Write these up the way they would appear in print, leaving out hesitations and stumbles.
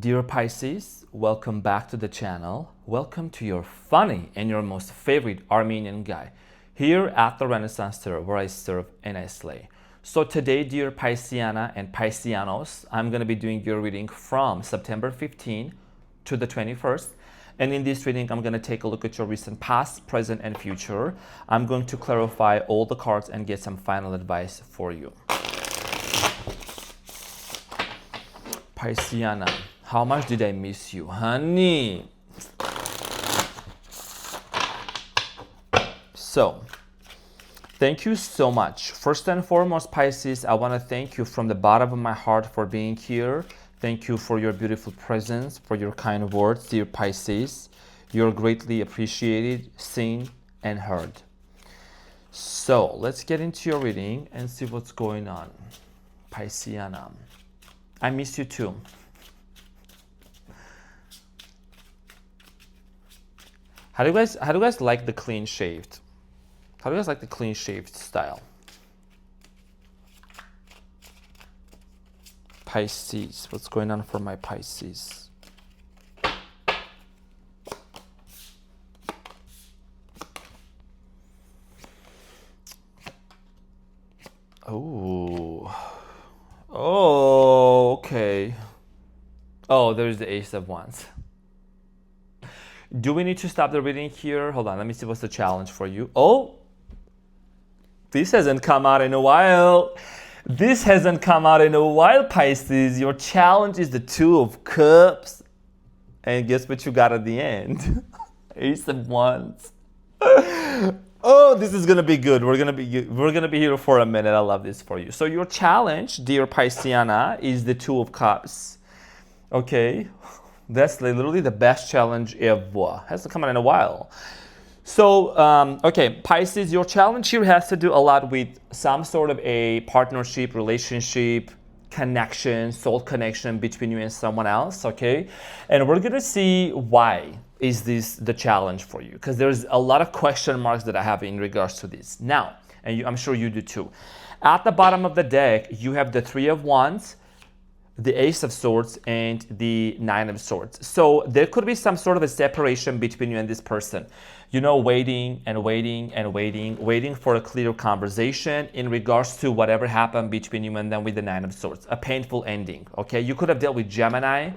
Dear Pisces, welcome back to the channel. Welcome to your funny and your most favorite Armenian guy here at the Renaissance Tarot, where I serve and I slay. So today, dear Pisceana and Pisceanos, I'm going to be doing your reading from September 15 to the 21st. And in this reading, I'm going to take a look at your recent past, present, and future. I'm going to clarify all the cards and get some final advice for you. Pisceana, how much did I miss you, honey? So, thank you so much. First and foremost, Pisces, I want to thank you from the bottom of my heart for being here. Thank you for your beautiful presence, for your kind words, dear Pisces. You're greatly appreciated, seen, and heard. So, let's get into your reading and see what's going on. Pisceana, I miss you too. How do you guys like the clean shaved? How do you guys like the clean shaved style? Pisces, what's going on for my Pisces? Oh, okay. Oh, there's the Ace of Wands. Do we need to stop the reading here? Hold on, let me see what's the challenge for you. Oh, this hasn't come out in a while. This hasn't come out in a while, Pisces. Your challenge is the Two of Cups. And guess what you got at the end? Ace of Wands. Oh, this is gonna be good. We're gonna be here for a minute. I love this for you. So your challenge, dear Pisceana, is the Two of Cups. Okay, that's literally the best challenge ever. Hasn't come out in a while. So, okay, Pisces, your challenge here has to do a lot with some sort of a partnership, relationship, connection, soul connection between you and someone else, okay? And we're gonna see why is this the challenge for you, because there's a lot of question marks that I have in regards to this. Now, and I'm sure you do too. At the bottom of the deck, you have the Three of Wands, the Ace of Swords, and the Nine of Swords. So there could be some sort of a separation between you and this person. You know, waiting for a clear conversation in regards to whatever happened between you and them with the Nine of Swords. A painful ending, okay? You could have dealt with Gemini,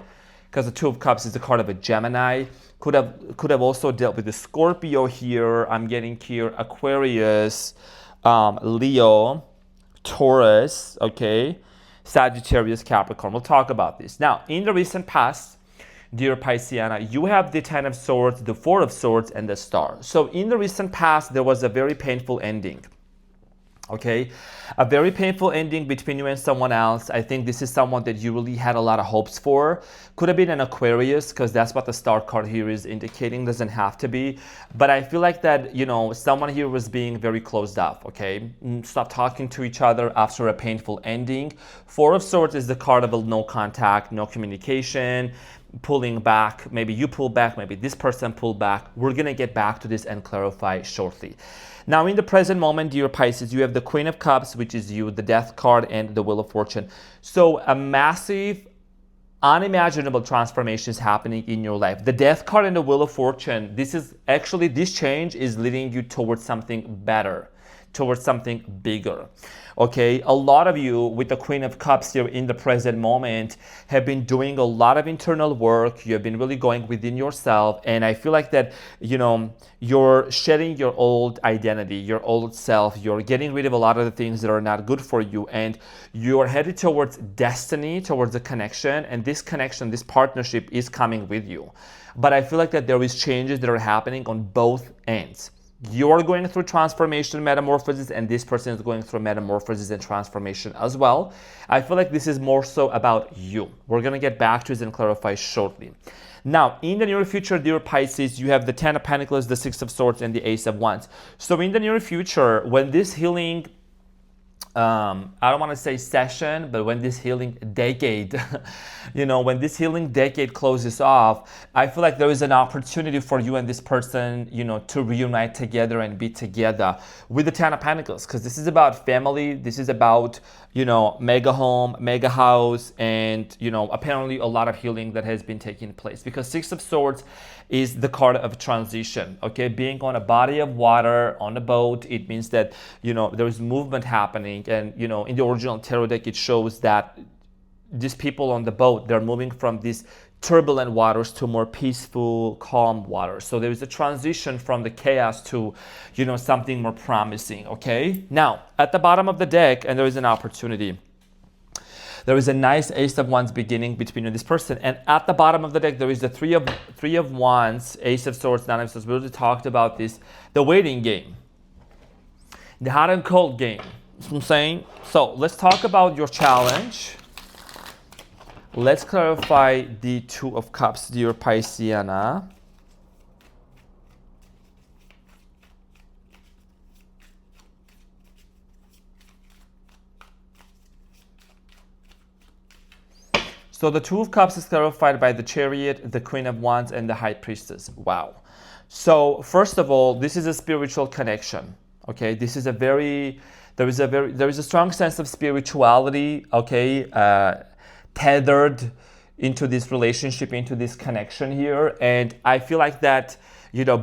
because the Two of Cups is the card of a Gemini. Could have also dealt with the Scorpio here. I'm getting here Aquarius, Leo, Taurus, okay? Sagittarius, Capricorn. We'll talk about this. Now, in the recent past, dear Pisceana, you have the Ten of Swords, the Four of Swords, and the Star. So in the recent past, there was a very painful ending. Okay, a very painful ending between you and someone else. I think this is someone that you really had a lot of hopes for. Could have been an Aquarius, because that's what the Star card here is indicating. Doesn't have to be. But I feel like that, you know, someone here was being very closed off, okay? Stop talking to each other after a painful ending. Four of Swords is the card of a no contact, no communication, pulling back. Maybe you pull back, maybe this person pull back. We're going to get back to this and clarify shortly. Now, in the present moment, dear Pisces, you have the Queen of Cups, which is you, the Death card, and the Wheel of Fortune. So a massive, unimaginable transformation is happening in your life. The Death card and the Wheel of Fortune, this change is leading you towards something better, towards something bigger. Okay, a lot of you with the Queen of Cups here in the present moment have been doing a lot of internal work. You have been really going within yourself, and I feel like that, you know, you're shedding your old identity, your old self. You're getting rid of a lot of the things that are not good for you, and you're headed towards destiny, towards a connection, and this connection, this partnership is coming with you. But I feel like that there is changes that are happening on both ends. You're going through transformation, metamorphosis, and this person is going through metamorphosis and transformation as well. I feel like this is more so about you. We're going to get back to this and clarify shortly. Now, in the near future, dear Pisces, you have the Ten of Pentacles, the Six of Swords, and the Ace of Wands. So in the near future, when this healing I don't want to say session, but when this healing decade, when this healing decade closes off, I feel like there is an opportunity for you and this person, to reunite together and be together with the Ten of Pentacles, because this is about family. This is about, mega home, mega house, and, apparently a lot of healing that has been taking place, because Six of Swords is the card of transition. Okay, being on a body of water on a boat, it means that there is movement happening, and in the original tarot deck it shows that these people on the boat, they're moving from these turbulent waters to more peaceful, calm waters. So there is a transition from the chaos to something more promising. Okay, now at the bottom of the deck, and there is an opportunity. There is a nice Ace of Wands beginning between you and this person. And at the bottom of the deck, there is the Three of Wands, Ace of Swords, Nine of Swords. We already talked about this. The waiting game. The hot and cold game. That's what I'm saying. So let's talk about your challenge. Let's clarify the Two of Cups, dear Pisceana. So the Two of Cups is clarified by the Chariot, the Queen of Wands, and the High Priestess. Wow. So first of all, this is a spiritual connection. Okay, this is there is a strong sense of spirituality. Okay, tethered into this relationship, into this connection here, and I feel like that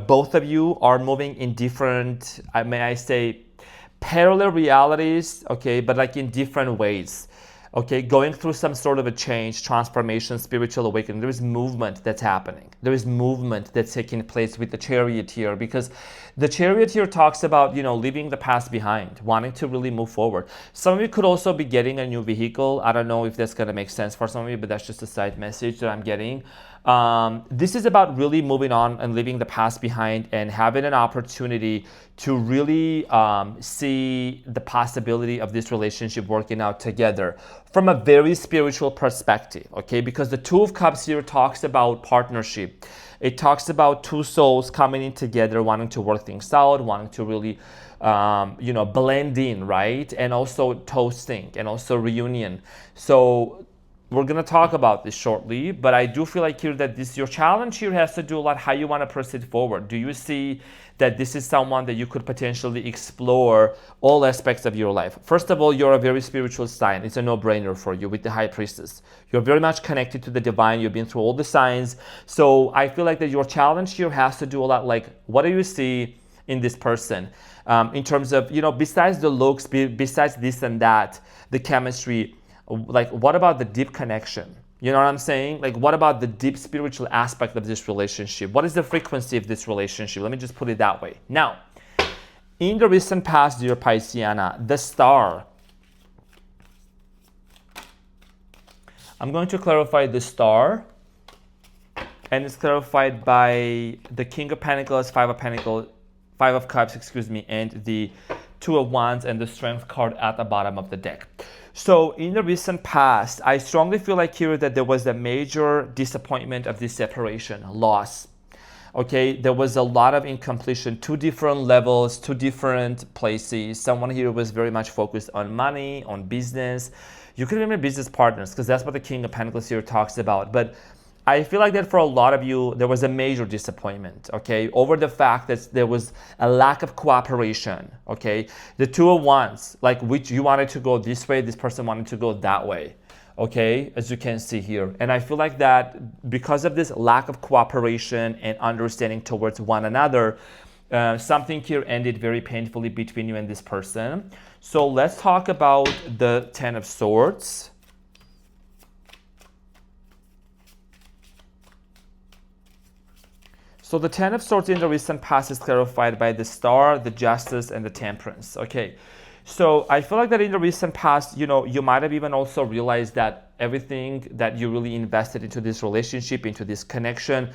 both of you are moving in different, may I say, parallel realities. Okay, but like in different ways. Okay, going through some sort of a change, transformation, spiritual awakening. There is movement that's happening. There is movement that's taking place with the Chariot here, because the Chariot here talks about, leaving the past behind, wanting to really move forward. Some of you could also be getting a new vehicle. I don't know if that's going to make sense for some of you, but that's just a side message that I'm getting. This is about really moving on and leaving the past behind and having an opportunity to really see the possibility of this relationship working out together from a very spiritual perspective, okay? Because the Two of Cups here talks about partnership. It talks about two souls coming in together, wanting to work things out, wanting to really, blend in, right? And also toasting and also reunion. So we're going to talk about this shortly, but I do feel like here that your challenge here has to do a lot how you want to proceed forward. Do you see that this is someone that you could potentially explore all aspects of your life? First of all, you're a very spiritual sign. It's a no-brainer for you with the High Priestess. You're very much connected to the divine. You've been through all the signs. So I feel like that your challenge here has to do a lot like, what do you see in this person? In terms of, besides the looks, besides this and that, the chemistry, like what about the deep connection? You know what I'm saying? Like what about the deep spiritual aspect of this relationship? What is the frequency of this relationship? Let me just put it that way. Now, in the recent past, dear Pisceana, the Star. I'm going to clarify the Star. And it's clarified by the King of Pentacles, Five of Cups, and the Two of Wands and the Strength card at the bottom of the deck. So in the recent past, I strongly feel like here that there was a major disappointment of this separation, loss. Okay, there was a lot of incompletion, two different levels, two different places. Someone here was very much focused on money, on business. You could remember business partners, because that's what the King of Pentacles here talks about. But I feel like that for a lot of you, there was a major disappointment, okay, over the fact that there was a lack of cooperation, okay? The Two of Wands, like which you wanted to go this way, this person wanted to go that way, okay, as you can see here. And I feel like that because of this lack of cooperation and understanding towards one another, something here ended very painfully between you and this person. So let's talk about the Ten of Swords. So the Ten of Swords in the recent past is clarified by the Star, the Justice, and the Temperance. Okay, so I feel like that in the recent past, you might have even also realized that everything that you really invested into this relationship, into this connection,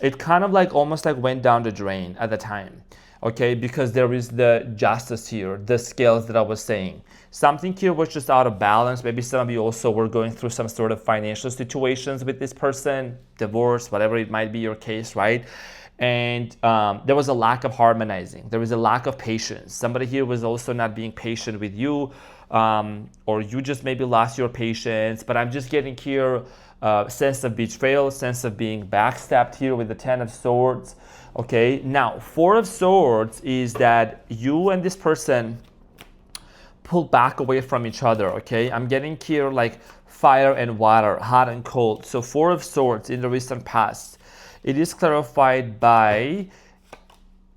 it kind of like almost like went down the drain at the time. Okay, because there is the Justice here, the scales that I was saying. Something here was just out of balance. Maybe some of you also were going through some sort of financial situations with this person, divorce, whatever it might be your case, right? And there was a lack of harmonizing. There was a lack of patience. Somebody here was also not being patient with you, or you just maybe lost your patience. But I'm just getting here sense of betrayal, sense of being backstabbed here with the Ten of Swords. Okay, now Four of Swords is that you and this person pull back away from each other. Okay, I'm getting here like fire and water, hot and cold. So Four of Swords in the recent past, it is clarified by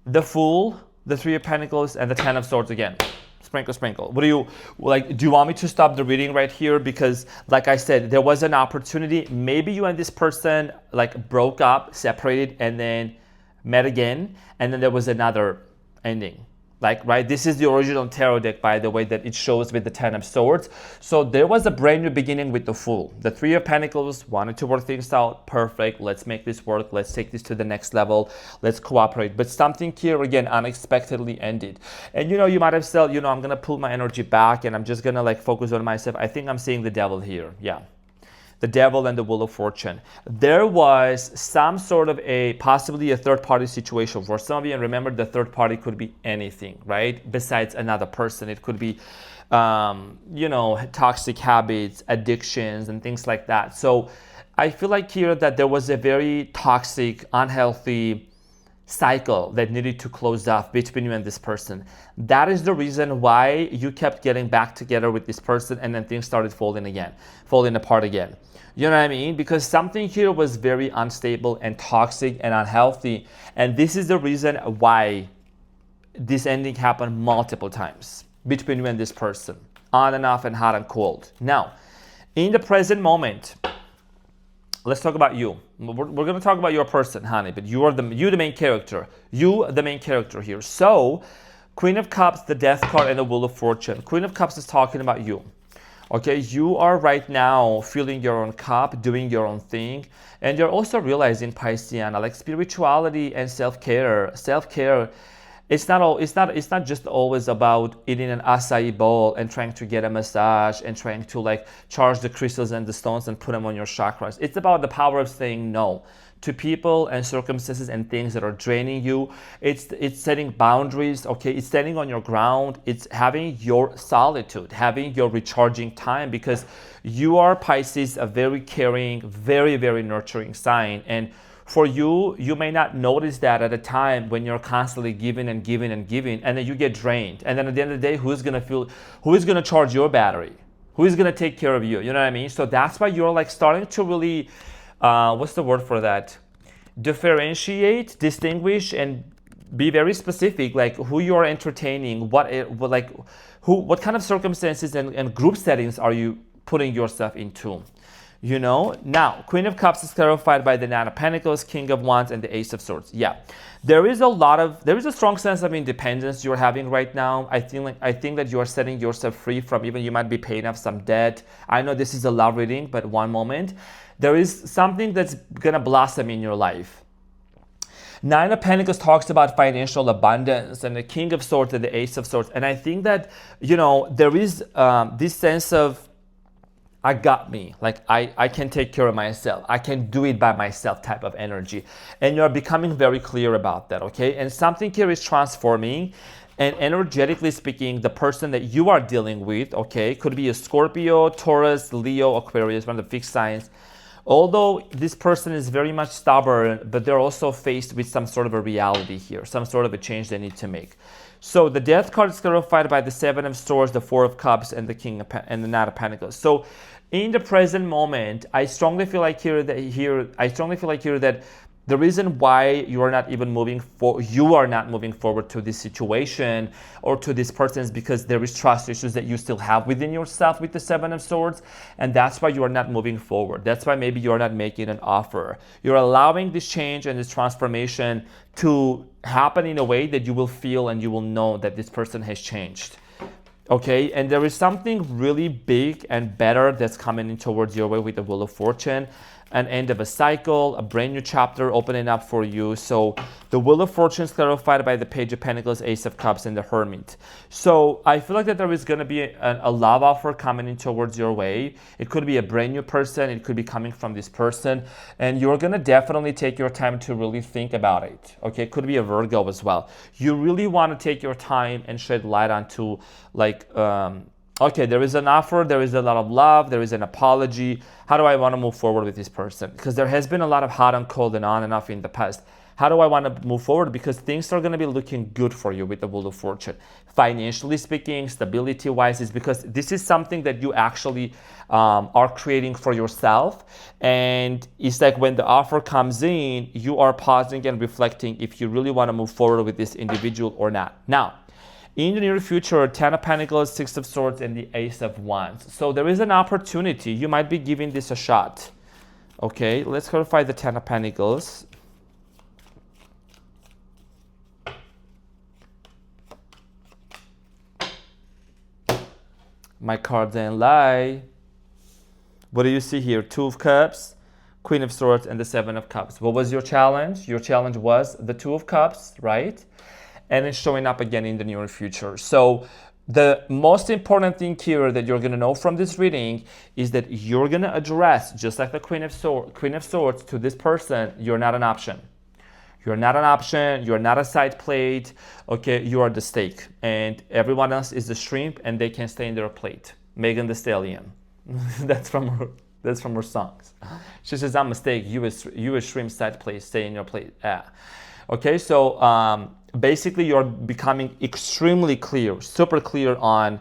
the Fool, the Three of Pentacles, and the Ten of Swords again. Sprinkle, sprinkle. What do you like? Do you want me to stop the reading right here? Because like I said, there was an opportunity. Maybe you and this person like broke up, separated, and then met again, and then there was another ending. Like, right, this is the original tarot deck, by the way, that it shows with the Ten of Swords. So there was a brand new beginning with the Fool. The Three of Pentacles wanted to work things out. Perfect. Let's make this work. Let's take this to the next level. Let's cooperate. But something here, again, unexpectedly ended. And, you know, you might have said, you know, I'm going to pull my energy back and I'm just going to like focus on myself. I think I'm seeing the Devil here. Yeah. The Devil and the Wheel of Fortune. There was some sort of possibly a third party situation for some of you. And remember, the third party could be anything, right? Besides another person. It could be, you know, toxic habits, addictions, and things like that. So I feel like here that there was a very toxic, unhealthy cycle that needed to close off between you and this person. That is the reason why you kept getting back together with this person and then things started falling apart again. You know what I mean? Because something here was very unstable and toxic and unhealthy. And this is the reason why this ending happened multiple times between you and this person, on and off and hot and cold. Now, in the present moment, let's talk about you. We're going to talk about your person, honey, but you the main character. You, the main character here. So, Queen of Cups, the Death card, and the Wheel of Fortune. Queen of Cups is talking about you. Okay, you are right now filling your own cup, doing your own thing, and you're also realizing, Pisceana, like spirituality and self-care. Self-care, it's not just always about eating an acai bowl and trying to get a massage and trying to like charge the crystals and the stones and put them on your chakras. It's about the power of saying no to people and circumstances and things that are draining you. It's setting boundaries, okay? It's standing on your ground. It's having your solitude, having your recharging time, because you are, Pisces, a very caring, very, very nurturing sign. And for you, you may not notice that at a time when you're constantly giving and giving and giving, and then you get drained. And then at the end of the day, who is gonna charge your battery? Who is gonna take care of you? You know what I mean? So that's why you're like starting to really, what's the word for that? Differentiate, distinguish, and be very specific, like who you are entertaining, what kind of circumstances and group settings are you putting yourself into? You know, now, Queen of Cups is clarified by the Nine of Pentacles, King of Wands, and the Ace of Swords. Yeah, there is a strong sense of independence you're having right now. I think that you are setting yourself free from, even you might be paying off some debt. I know this is a love reading, but one moment. There is something that's gonna blossom in your life. Nine of Pentacles talks about financial abundance, and the King of Swords and the Ace of Swords. And I think that, you know, there is this sense of, I got me, like I can take care of myself, I can do it by myself type of energy. And you're becoming very clear about that, okay? And something here is transforming, and energetically speaking, the person that you are dealing with, okay, could be a Scorpio, Taurus, Leo, Aquarius, one of the fixed signs. Although this person is very much stubborn, but they're also faced with some sort of a reality here, some sort of a change they need to make. So the Death card is clarified by the Seven of Swords, the Four of Cups, and the King of and the Knight of Pentacles. So in the present moment, I strongly feel like here that the reason why you are not moving forward to this situation or to this person is because there is trust issues that you still have within yourself with the Seven of Swords, and that's why you are not moving forward. That's why maybe you are not making an offer. You're allowing this change and this transformation to happen in a way that you will feel and you will know that this person has changed. Okay, and there is something really big and better that's coming in towards your way with the Wheel of Fortune. an end of a cycle, a brand new chapter opening up for you. So the Wheel of Fortune is clarified by the Page of Pentacles, Ace of Cups, and the Hermit. So I feel like that there is going to be a love offer coming in towards your way. It could be a brand new person. It could be coming from this person. And you're going to definitely take your time to really think about it. Okay, it could be a Virgo as well. You really want to take your time and shed light onto like, okay, there is an offer, there is a lot of love, there is an apology. How do I want to move forward with this person? Because there has been a lot of hot and cold and on and off in the past. How do I want to move forward? Because things are going to be looking good for you with the Wheel of Fortune. Financially speaking, stability-wise, is because this is something that you actually are creating for yourself. And it's like when the offer comes in, you are pausing and reflecting if you really want to move forward with this individual or not. Now, in the near future, 10 of Pentacles, 6 of Swords, and the Ace of Wands. So there is an opportunity. You might be giving this a shot. Okay, let's clarify the 10 of Pentacles. My cards didn't lie. What do you see here? 2 of Cups, Queen of Swords, and the 7 of Cups. What was your challenge? Your challenge was the 2 of Cups, right? And it's showing up again in the near future. So the most important thing here that you're going to know from this reading is that you're going to address, just like the Queen of Swords to this person, you're not an option. You're not an option. You're not a side plate. Okay, you are the steak. And everyone else is the shrimp and they can stay in their plate. Megan the Stallion. That's from her songs. She says, I'm a steak, you a shrimp side plate, stay in your plate. Yeah. Okay, so basically you're becoming extremely clear, super clear on,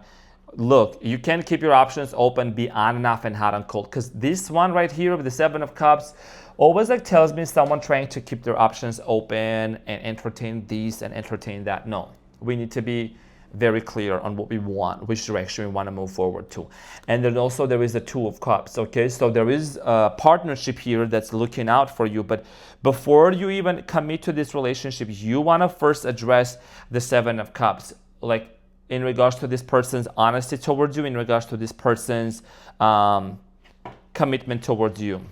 look, you can't keep your options open, be on and off and hot and cold. Because this one right here with the 7 of Cups always like tells me someone trying to keep their options open and entertain these and entertain that. No, we need to be very clear on what we want, which direction we want to move forward to. And then also there is the 2 of Cups, okay? So there is a partnership here that's looking out for you, but before you even commit to this relationship, you want to first address the 7 of Cups, like in regards to this person's honesty towards you, in regards to this person's commitment towards you.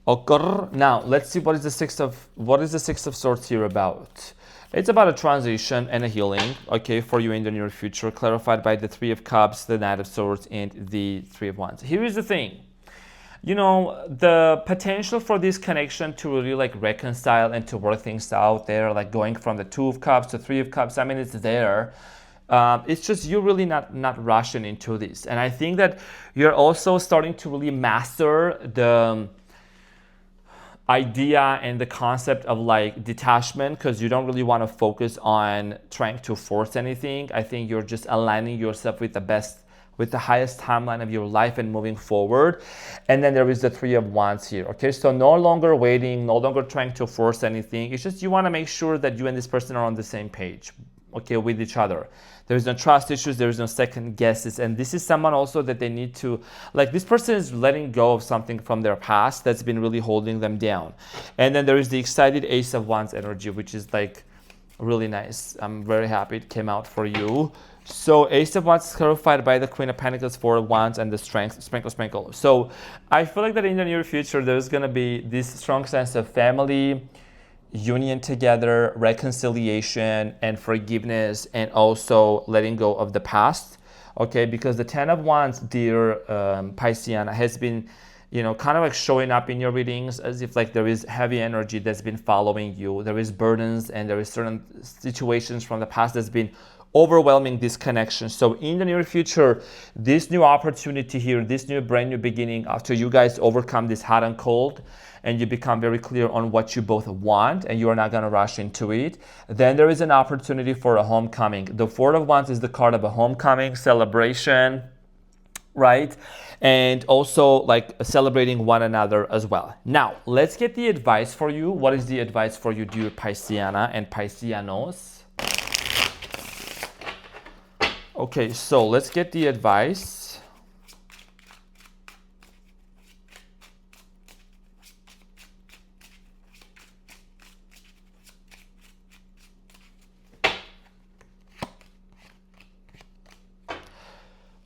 Okay, now let's see what is the Six of Swords here about. It's about a transition and a healing, okay, for you in the near future, clarified by the 3 of Cups, the Knight of Swords, and the 3 of Wands. Here is the thing. You know, the potential for this connection to really like reconcile and to work things out there, like going from the 2 of Cups to 3 of Cups, I mean, it's there. It's just you're really not rushing into this. And I think that you're also starting to really master the idea and the concept of like detachment, because you don't really want to focus on trying to force anything. I think you're just aligning yourself with the highest timeline of your life and moving forward. And then there is the 3 of Wands here. Okay, so no longer waiting, no longer trying to force anything. It's just you want to make sure that you and this person are on the same page, okay, with each other. There's no trust issues, there's no second guesses. And this is someone also that they need to, like, this person is letting go of something from their past that's been really holding them down. And then there is the excited Ace of Wands energy, which is like really nice. I'm very happy it came out for you. So Ace of Wands is clarified by the Queen of Pentacles, 4 of Wands, and the Strength, sprinkle. So I feel like that in the near future, there's going to be this strong sense of family, union together, reconciliation, and forgiveness, and also letting go of the past. Okay, because the 10 of Wands, dear Pisceana, has been, you know, kind of like showing up in your readings as if like there is heavy energy that's been following you. There is burdens and there is certain situations from the past that's been overwhelming this connection. So in the near future, this new opportunity here, this new brand new beginning, after you guys overcome this hot and cold and you become very clear on what you both want and you are not going to rush into it, then there is an opportunity for a homecoming. The 4 of Wands is the card of a homecoming, celebration, right? And also like celebrating one another as well. Now, let's get the advice for you. What is the advice for you, dear Pisceana and Pisceanos? Okay, so let's get the advice.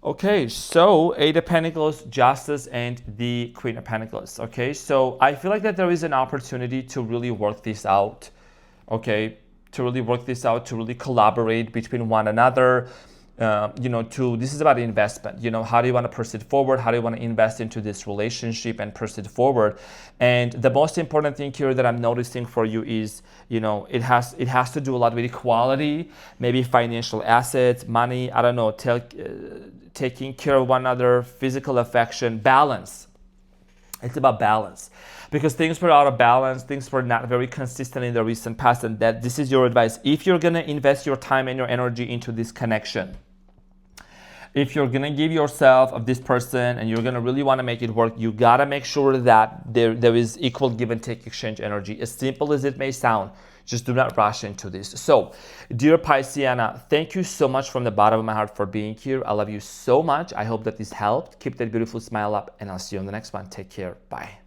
Okay, so Eight of Pentacles, Justice, and the Queen of Pentacles. Okay, so I feel like that there is an opportunity to really work this out. Okay, to really work this out, to really collaborate between one another. This is about investment. How do you want to proceed forward? How do you want to invest into this relationship and proceed forward? And the most important thing here that I'm noticing for you is, it has to do a lot with equality, maybe financial assets, money. I don't know, taking care of one another, physical affection, balance. It's about balance, because things were out of balance, things were not very consistent in the recent past, and that this is your advice. If you're gonna invest your time and your energy into this connection, if you're gonna give yourself of this person and you're gonna really want to make it work, you gotta make sure that there is equal give and take exchange energy. As simple as it may sound, just do not rush into this. So, dear Pisceana, thank you so much from the bottom of my heart for being here. I love you so much. I hope that this helped. Keep that beautiful smile up, and I'll see you on the next one. Take care. Bye.